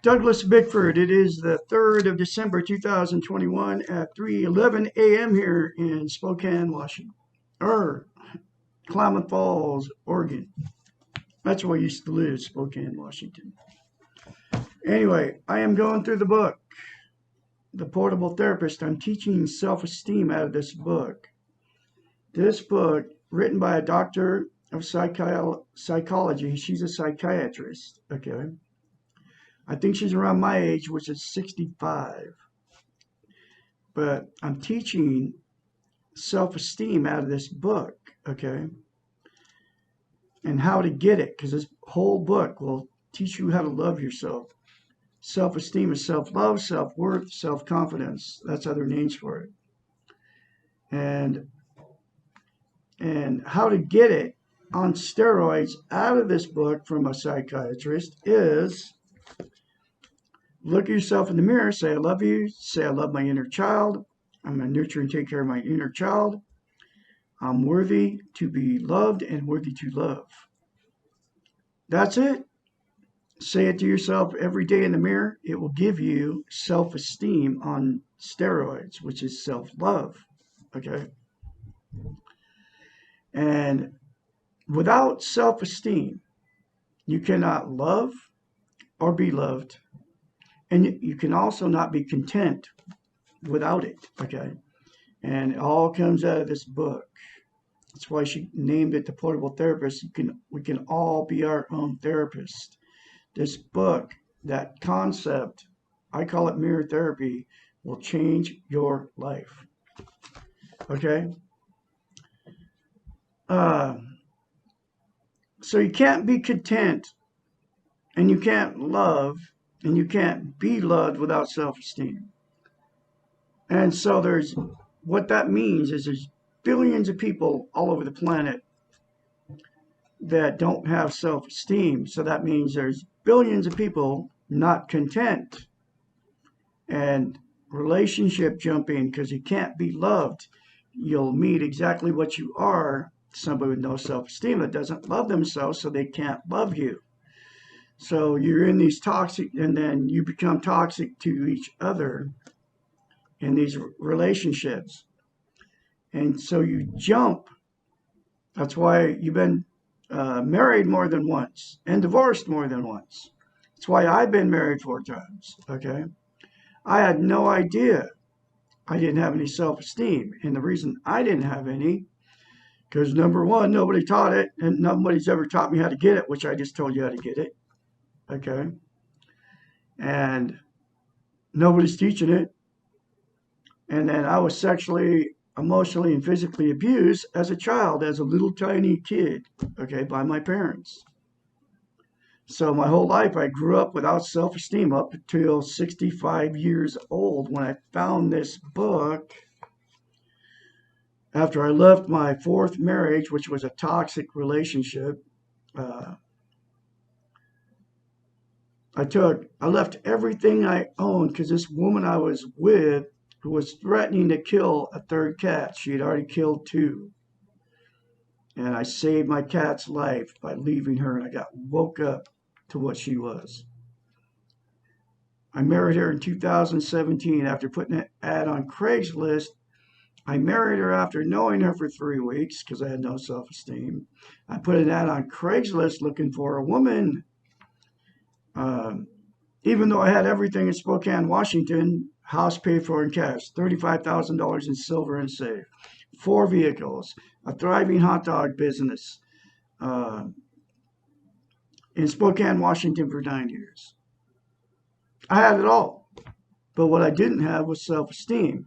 Douglas Bickford. It is the 3rd of December 2021 at 3:11 a.m. here in Spokane, Washington. Or Klamath Falls, Oregon. That's where I used to live, Spokane, Washington. Anyway, I am going through the book, The Portable Therapist. I'm teaching self-esteem out of this book. This book, written by a doctor of psychology. She's a psychiatrist, okay? I think she's around my age, which is 65. But I'm teaching self-esteem out of this book, okay? And how to get it, because this whole book will teach you how to love yourself. Self-esteem is self-love, self-worth, self-confidence. That's other names for it. And how to get it on steroids out of this book from a psychiatrist is look at yourself in the mirror, say I love you, say I love my inner child, I'm going to nurture and take care of my inner child, I'm worthy to be loved and worthy to love. That's it. Say it to yourself every day in the mirror. It will give you self-esteem on steroids, which is self-love, okay? And without self-esteem, you cannot love or be loved. And you can also not be content without it, okay? And it all comes out of this book. That's why she named it The Portable Therapist. We can all be our own therapist. This book, that concept, I call it mirror therapy, will change your life, okay? So you can't be content, and you can't love, and you can't be loved without self-esteem. And so what that means is there's billions of people all over the planet that don't have self-esteem. So that means there's billions of people not content. And relationship jumping, because you can't be loved. You'll meet exactly what you are, somebody with no self-esteem that doesn't love themselves, so they can't love you. So you're in these toxic, and then you become toxic to each other in these relationships. And so you jump. That's why you've been married more than once and divorced more than once. That's why I've been married 4 times, okay? I had no idea I didn't have any self-esteem. And the reason I didn't have any, because number one, nobody taught it, and nobody's ever taught me how to get it, which I just told you how to get it, okay? And nobody's teaching it. And then I was sexually, emotionally, and physically abused as a child, as a little tiny kid, okay, by my parents. So my whole life I grew up without self-esteem up until 65 years old when I found this book after I left my 4th marriage, which was a toxic relationship. I left everything I owned because this woman I was with, who was threatening to kill a 3rd cat, she had already killed 2. And I saved my cat's life by leaving her, and I got woke up to what she was. I married her in 2017 after putting an ad on Craigslist. I married her after knowing her for 3 weeks because I had no self-esteem. I put an ad on Craigslist looking for a woman. Even though I had everything in Spokane, Washington, house paid for in cash, $35,000 in silver and safe, 4 vehicles, a thriving hot dog business in Spokane, Washington for 9 years. I had it all. But what I didn't have was self-esteem.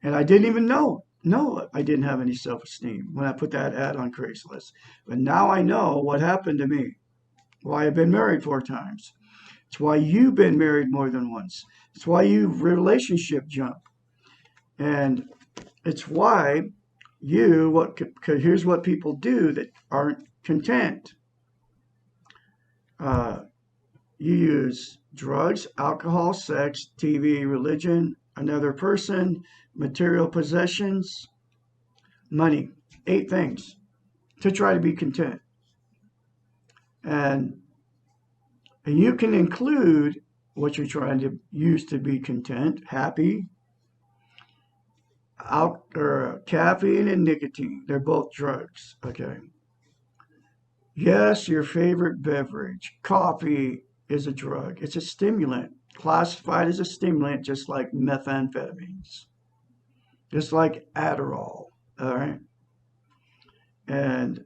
And I didn't even know I didn't have any self-esteem when I put that ad on Craigslist. But now I know what happened to me, why I've been married 4 times. It's why you've been married more than once. It's why you relationship jump. And it's why because here's what people do that aren't content. You use drugs, alcohol, sex, TV, religion, another person, material possessions, money. 8 things to try to be content. And you can include what you're trying to use to be content, happy. Caffeine and nicotine, they're both drugs. Okay. Yes, your favorite beverage, coffee, is a drug. It's a stimulant, classified as a stimulant, just like methamphetamines, just like Adderall. All right. And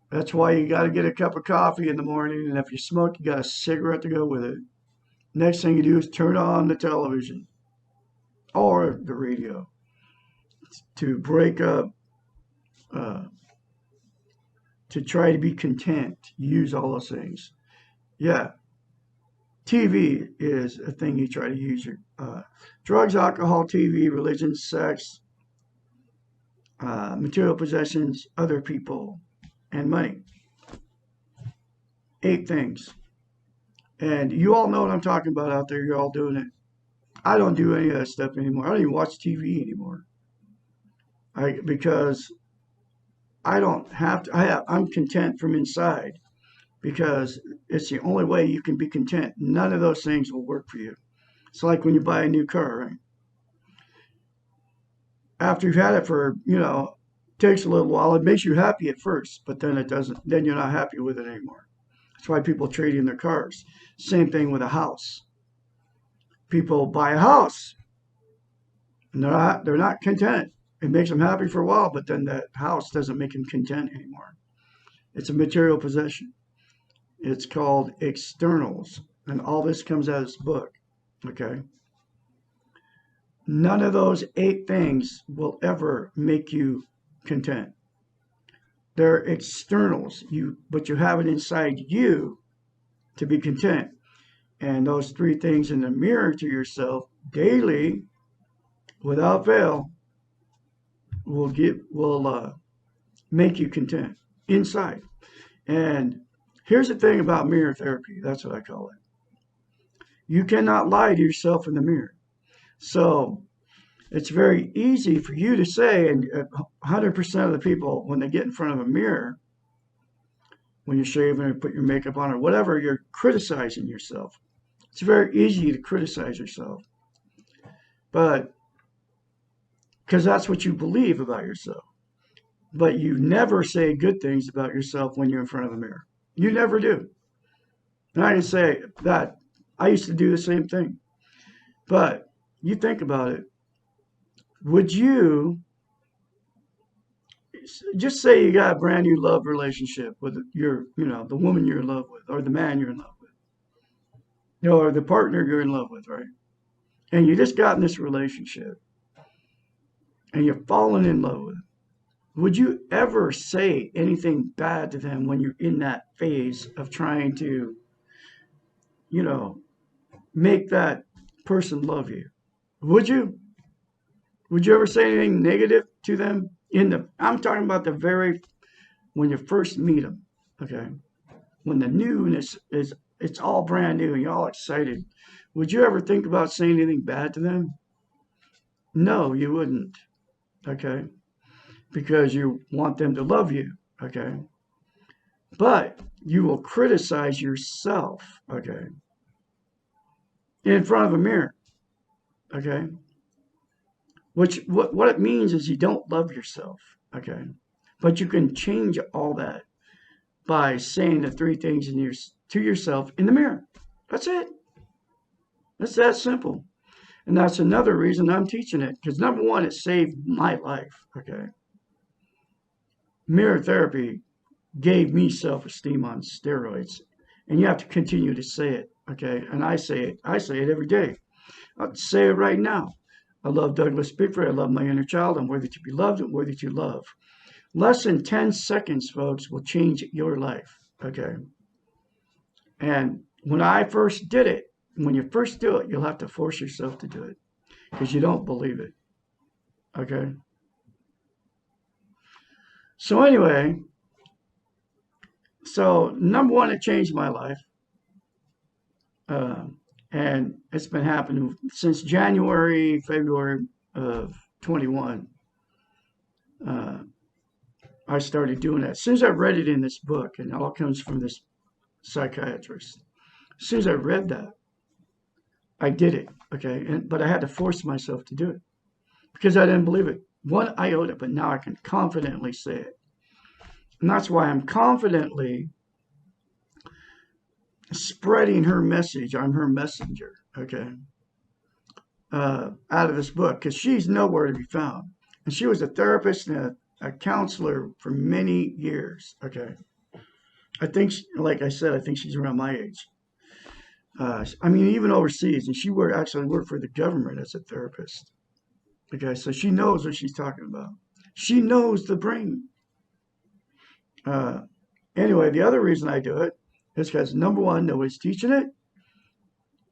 that's why you got to get a cup of coffee in the morning. And if you smoke, you got a cigarette to go with it. Next thing you do is turn on the television or the radio to break up, uh, to try to be content. Use all those things. Yeah, TV is a thing you try to use your drugs, alcohol, TV, religion, sex, material possessions, other people, and money. 8 things. And you all know what I'm talking about out there. You're all doing it. I don't do any of that stuff anymore. I don't even watch TV anymore. Because I don't have to. I'm content from inside because it's the only way you can be content. None of those things will work for you. It's like when you buy a new car, right? After you've had it for, takes a little while, it makes you happy at first, but then it doesn't. Then you're not happy with it anymore. That's why people trade in their cars. Same thing with a house. People buy a house and they're not content. It makes them happy for a while, but then that house doesn't make them content anymore. It's a material possession. It's called externals. And all this comes out of this book. Okay. None of those 8 things will ever make you content. They're externals. But you have it inside you to be content. And those 3 things in the mirror to yourself daily, without fail, will make you content inside. And here's the thing about mirror therapy. That's what I call it. You cannot lie to yourself in the mirror. So it's very easy for you to say, and 100% of the people, when they get in front of a mirror, when you're shaving or put your makeup on or whatever, you're criticizing yourself. It's very easy to criticize yourself. But because that's what you believe about yourself. But you never say good things about yourself when you're in front of a mirror. You never do. And I can say that I used to do the same thing. But you think about it. Would you just say you got a brand new love relationship with the woman you're in love with, or the man you're in love with, or the partner you're in love with, right? And you just got in this relationship and you're falling in love with them. Would you ever say anything bad to them when you're in that phase of trying to, make that person love you? Would you? Would you ever say anything negative to them? I'm talking about when you first meet them, okay? When the newness it's all brand new and you're all excited. Would you ever think about saying anything bad to them? No, you wouldn't, okay? Because you want them to love you, okay? But you will criticize yourself, okay? In front of a mirror, okay? What it means is you don't love yourself, okay? But you can change all that by saying the 3 things to yourself in the mirror. That's it. It's that simple. And that's another reason I'm teaching it, because number 1, it saved my life, okay? Mirror therapy gave me self-esteem on steroids. And you have to continue to say it, okay? And I say it every day. I'll say it right now. I love Douglas Bickford. I love my inner child. I'm worthy to be loved and worthy to love. Less than 10 seconds, folks, will change your life, okay? And when I first did it, when you first do it, you'll have to force yourself to do it because you don't believe it, okay? So anyway, number 1, it changed my life. And it's been happening since February of 21. I started doing that. As soon as I read it in this book, and it all comes from this psychiatrist. As soon as I read that, I did it. Okay, but I had to force myself to do it because I didn't believe it one iota. But now I can confidently say it, and that's why I'm confidently spreading her message. I'm her messenger. Okay, out of this book because she's nowhere to be found, and she was a therapist and a counselor for many years. Okay, I think, like I said, I think she's around my age. I mean, even overseas, and she actually worked for the government as a therapist. Okay, so she knows what she's talking about. She knows the brain. Uh, anyway, the other reason I do it is because number one, nobody's teaching it.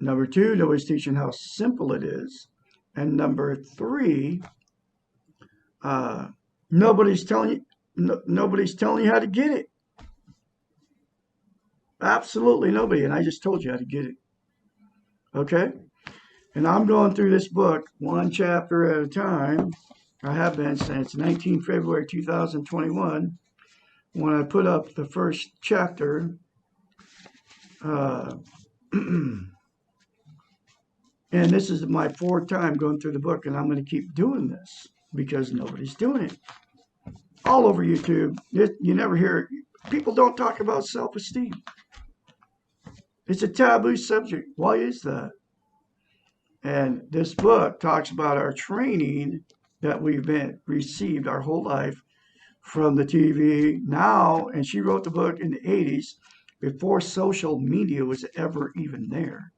Number two, nobody's teaching how simple it is. And number three, uh, nobody's telling you. Nobody's telling you how to get it. Absolutely nobody. And I just told you how to get it. Okay? And I'm going through this book one chapter at a time. I have been since 19 February 2021 when I put up the first chapter. And this is my fourth time going through the book, and I'm going to keep doing this because nobody's doing it. All over YouTube, you never hear it. People don't talk about self-esteem. It's a taboo subject. Why is that? And this book talks about our training that we've received our whole life from the TV now. And she wrote the book in the 80s before social media was ever even there.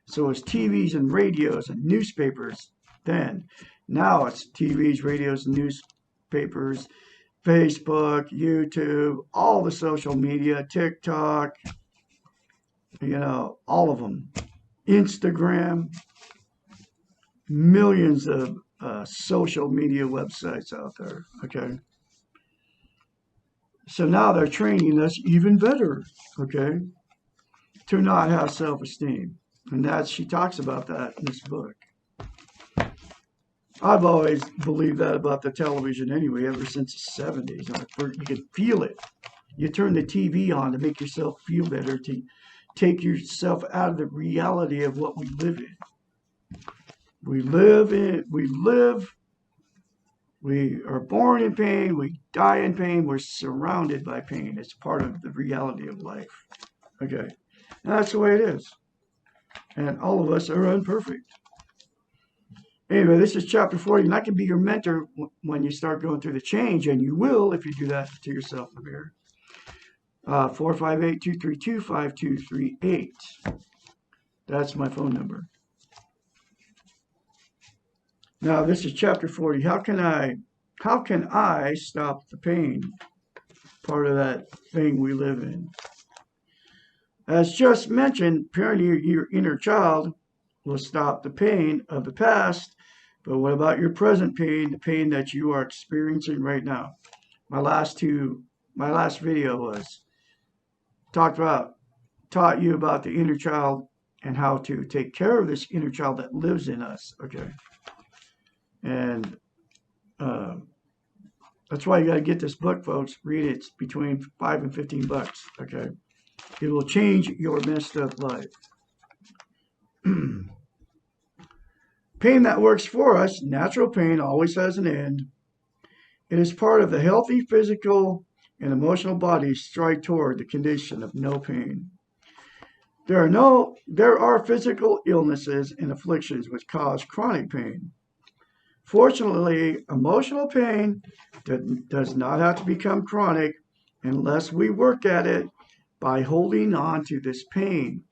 So it's TVs and radios and newspapers then. Now it's TVs, radios, and newspapers, Facebook, YouTube, all the social media, TikTok, all of them. Instagram, millions of social media websites out there. Okay. So now they're training us even better, okay, to not have self-esteem. And she talks about that in this book. I've always believed that about the television anyway, ever since the 70s. You could feel it. You turn the TV on to make yourself feel better, to take yourself out of the reality of what we live in. We are born in pain, we die in pain, we're surrounded by pain. It's part of the reality of life. Okay. And that's the way it is. And all of us are imperfect. Anyway, this is chapter 40, and I can be your mentor when you start going through the change, and you will if you do that to yourself, Naveer. 458-232-5238. That's my phone number. Now, this is chapter 40. How can I stop the pain? Part of that thing we live in. As just mentioned, parenting your inner child will stop the pain of the past. But what about your present pain, the pain that you are experiencing right now? My last video was taught you about the inner child and how to take care of this inner child that lives in us. Okay. And that's why you got to get this book, folks. Read it. It's between $5 and $15. Okay. It will change your messed up life. Pain that works for us, natural pain, always has an end. It is part of the healthy physical and emotional body stride toward the condition of no pain. There are physical illnesses and afflictions which cause chronic pain. Fortunately, emotional pain does not have to become chronic unless we work at it by holding on to this pain.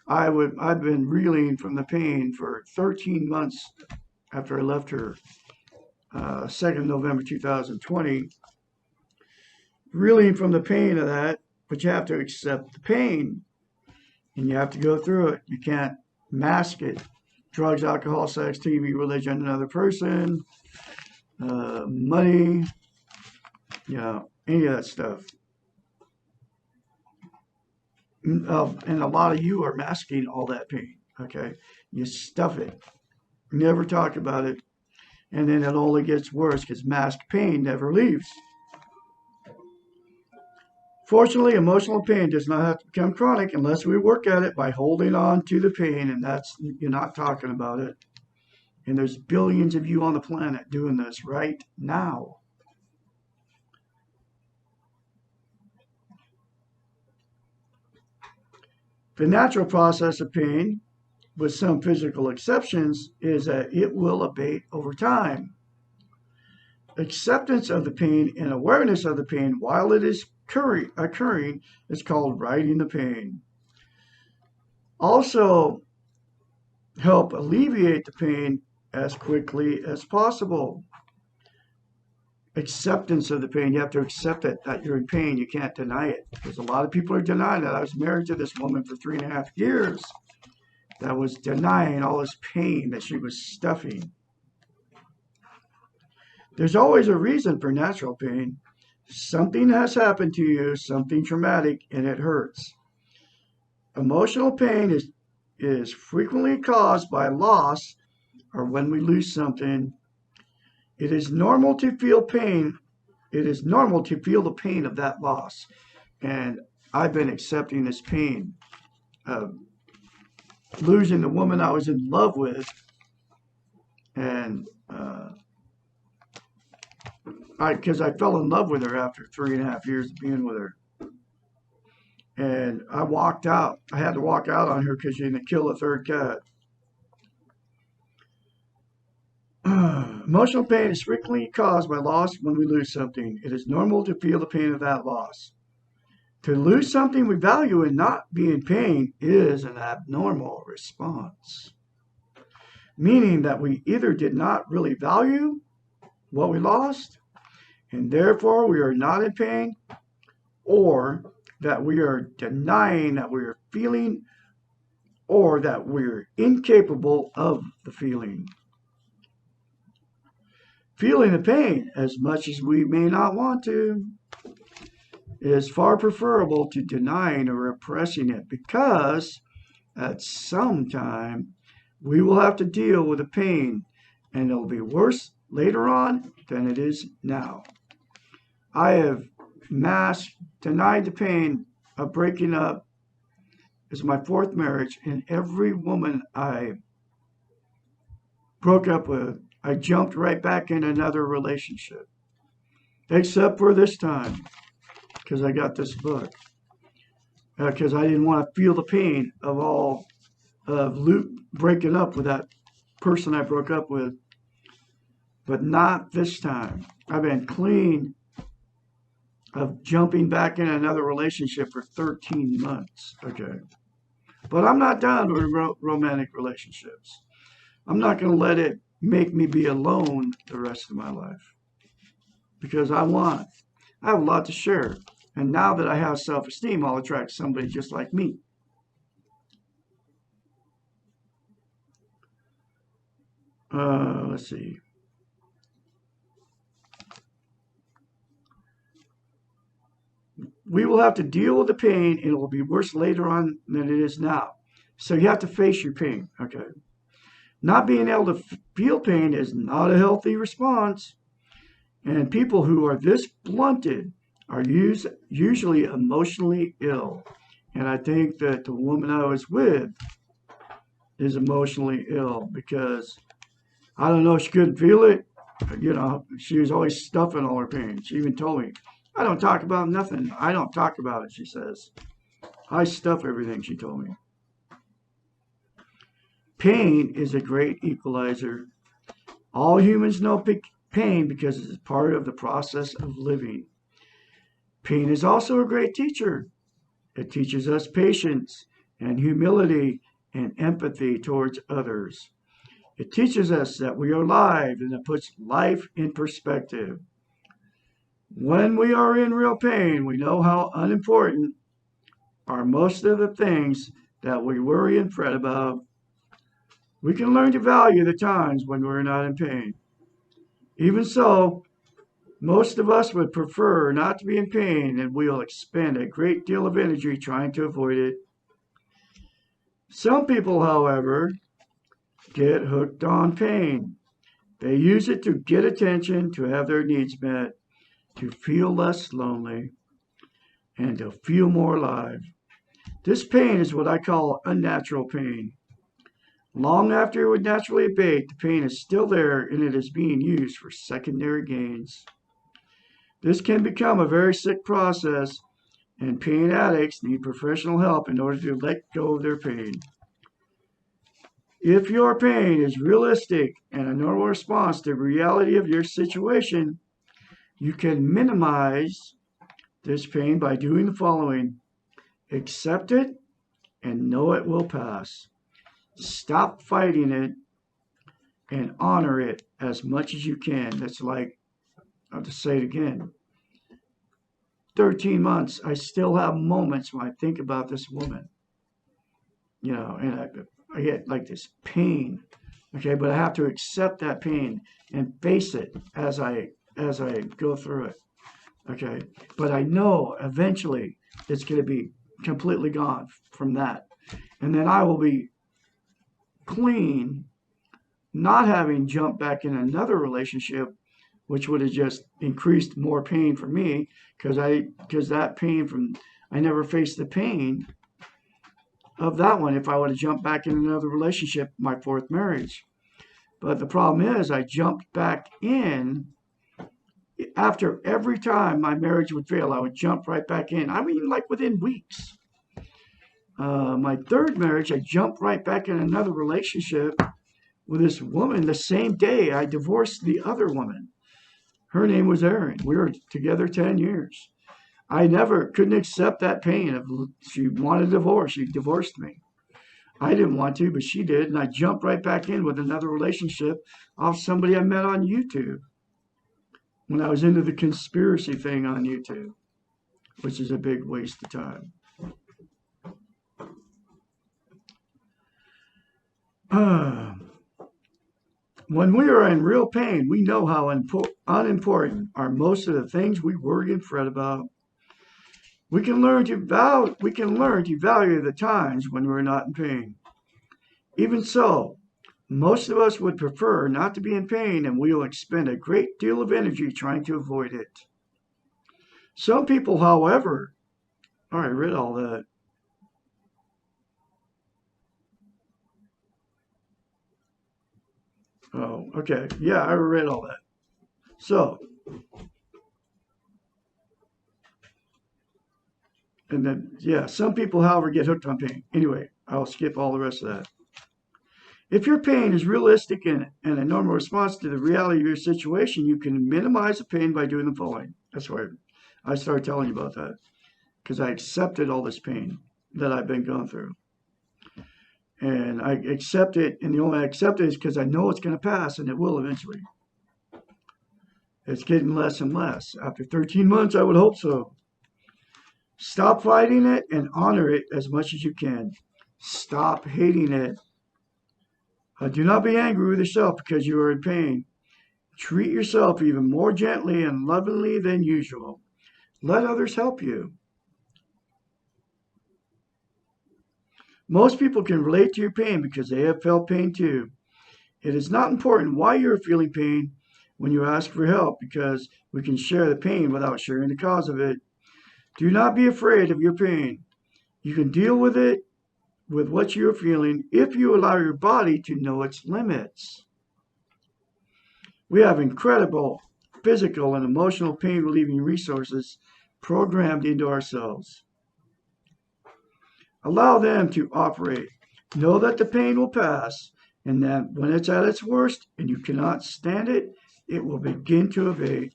I've been reeling from the pain for 13 months after I left her, 2nd November 2020. Reeling from the pain of that, but you have to accept the pain, and you have to go through it. You can't mask it. Drugs, alcohol, sex, TV, religion, another person, money, any of that stuff. And a lot of you are masking all that pain, okay? You stuff it. Never talk about it. And then it only gets worse because masked pain never leaves. Fortunately, emotional pain does not have to become chronic unless we work at it by holding on to the pain, and that's, you're not talking about it. And there's billions of you on the planet doing this right now. The natural process of pain, with some physical exceptions, is that it will abate over time. Acceptance of the pain and awareness of the pain while it is occurring is called righting the pain. Also, help alleviate the pain as quickly as possible. Acceptance of the pain. You have to accept it, that you're in pain. You can't deny it. Because a lot of people are denying that. I was married to this woman for 3.5 years that was denying all this pain that she was stuffing. There's always a reason for natural pain. Something has happened to you, something traumatic, and it hurts. Emotional pain is frequently caused by loss or when we lose something. It is normal to feel pain. It is normal to feel the pain of that loss. And I've been accepting this pain of losing the woman I was in love with. And because I fell in love with her after 3.5 years of being with her. And I walked out. I had to walk out on her because she didn't kill a third cat. Emotional pain is frequently caused by loss when we lose something. It is normal to feel the pain of that loss. To lose something we value and not be in pain is an abnormal response, meaning that we either did not really value what we lost, and therefore we are not in pain, or that we are denying that we are feeling, or that we're incapable of the feeling. Feeling the pain, as much as we may not want to, is far preferable to denying or repressing it, because at some time we will have to deal with the pain, and it'll be worse later on than it is now. I have denied the pain of breaking up. It's my 4th marriage, and every woman I broke up with, I jumped right back in another relationship. Except for this time, because I got this book. Because I didn't want to feel the pain of breaking up with that person I broke up with. But not this time. I've been clean of jumping back in another relationship for 13 months. Okay. But I'm not done with romantic relationships. I'm not going to let it make me be alone the rest of my life. Because I have a lot to share. And now that I have self-esteem, I'll attract somebody just like me. Let's see. We will have to deal with the pain, and it will be worse later on than it is now. So you have to face your pain, okay? Not being able to feel pain is not a healthy response. And people who are this blunted are usually emotionally ill. And I think that the woman I was with is emotionally ill because, I don't know if she couldn't feel it. She was always stuffing all her pain. She even told me, I don't talk about nothing. I don't talk about it, she says. I stuff everything, she told me. Pain is a great equalizer. All humans know pain because it is part of the process of living. Pain is also a great teacher. It teaches us patience and humility and empathy towards others. It teaches us that we are alive, and it puts life in perspective. When we are in real pain, we know how unimportant are most of the things that we worry and fret about. We can learn to value the times when we're not in pain. Even so, most of us would prefer not to be in pain, and we'll expend a great deal of energy trying to avoid it. Some people, however, get hooked on pain. They use it to get attention, to have their needs met, to feel less lonely. and to feel more alive. This pain is what I call unnatural pain. Long after it would naturally abate, the pain is still there and it is being used for secondary gains. This can become a very sick process, and pain addicts need professional help in order to let go of their pain. If your pain is realistic and a normal response to the reality of your situation, you can minimize this pain by doing the following. Accept it and know it will pass. Stop fighting it and honor it as much as you can. That's like, I'll just say it again. 13 months, I still have moments when I think about this woman. And I get like this pain. Okay, but I have to accept that pain and face it as I go through it. Okay, but I know eventually it's going to be completely gone from that, and then I will be clean, not having jumped back in another relationship, which would have just increased more pain for me because that pain from I never faced the pain of that one if I would have jumped back in another relationship, my fourth marriage. But the problem is I jumped back in after every time my marriage would fail, I would jump right back in. I mean, like within weeks. My third marriage, I jumped right back in another relationship with this woman the same day I divorced the other woman. Her name was Erin. We were together 10 years. I never couldn't accept that pain of she wanted a divorce. She divorced me. I didn't want to, but she did, and I jumped right back in with another relationship off somebody I met on YouTube when I was into the conspiracy thing on YouTube, which is a big waste of time. When we are in real pain, we know how unimportant are most of the things we worry and fret about. We can learn to value the times when we're not in pain. Even so, most of us would prefer not to be in pain, and we will expend a great deal of energy trying to avoid it. Some people, however, I read all that. Oh, okay. Yeah, I read all that. So, and then, yeah, some people, however, get hooked on pain. Anyway, I'll skip all the rest of that. If your pain is realistic and a normal response to the reality of your situation, you can minimize the pain by doing the following. That's why I started telling you about that, because I accepted all this pain that I've been going through. And I accept it, and the only way I accept it is because I know it's going to pass, and it will eventually. It's getting less and less. After 13 months, I would hope so. Stop fighting it and honor it as much as you can. Stop hating it. Do not be angry with yourself because you are in pain. Treat yourself even more gently and lovingly than usual. Let others help you. Most people can relate to your pain because they have felt pain too. It is not important why you are feeling pain when you ask for help because we can share the pain without sharing the cause of it. Do not be afraid of your pain. You can deal with it with what you are feeling if you allow your body to know its limits. We have incredible physical and emotional pain relieving resources programmed into ourselves. Allow them to operate. Know that the pain will pass and that when it's at its worst and you cannot stand it, it will begin to abate.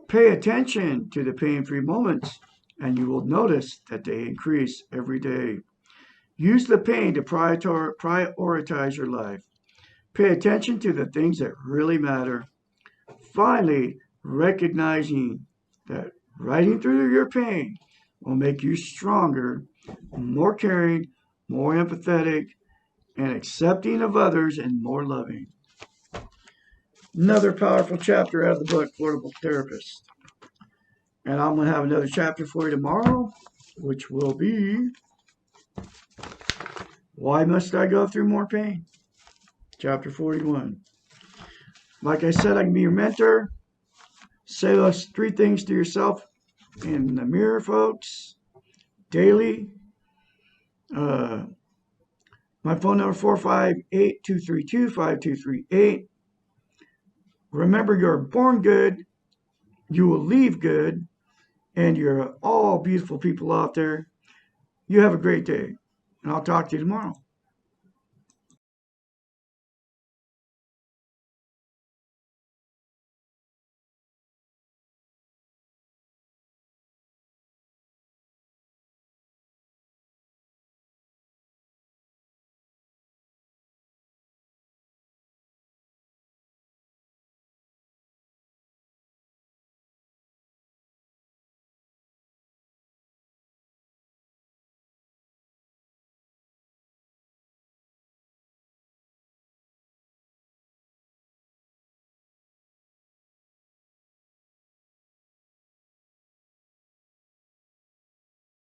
Pay attention to the pain-free moments and you will notice that they increase every day. Use the pain to prioritize your life. Pay attention to the things that really matter. Finally, recognizing that riding through your pain will make you stronger, more caring, more empathetic, and accepting of others and more loving. Another powerful chapter out of the book, Portable Therapist. And I'm going to have another chapter for you tomorrow, which will be, Why Must I Go Through More Pain? Chapter 41. Like I said, I can be your mentor. Say those 3 things to yourself in the mirror, folks, daily. My phone number 458-232-5238. Remember, you're born good, you will leave good, and you're all beautiful people out there. You have a great day, and I'll talk to you tomorrow.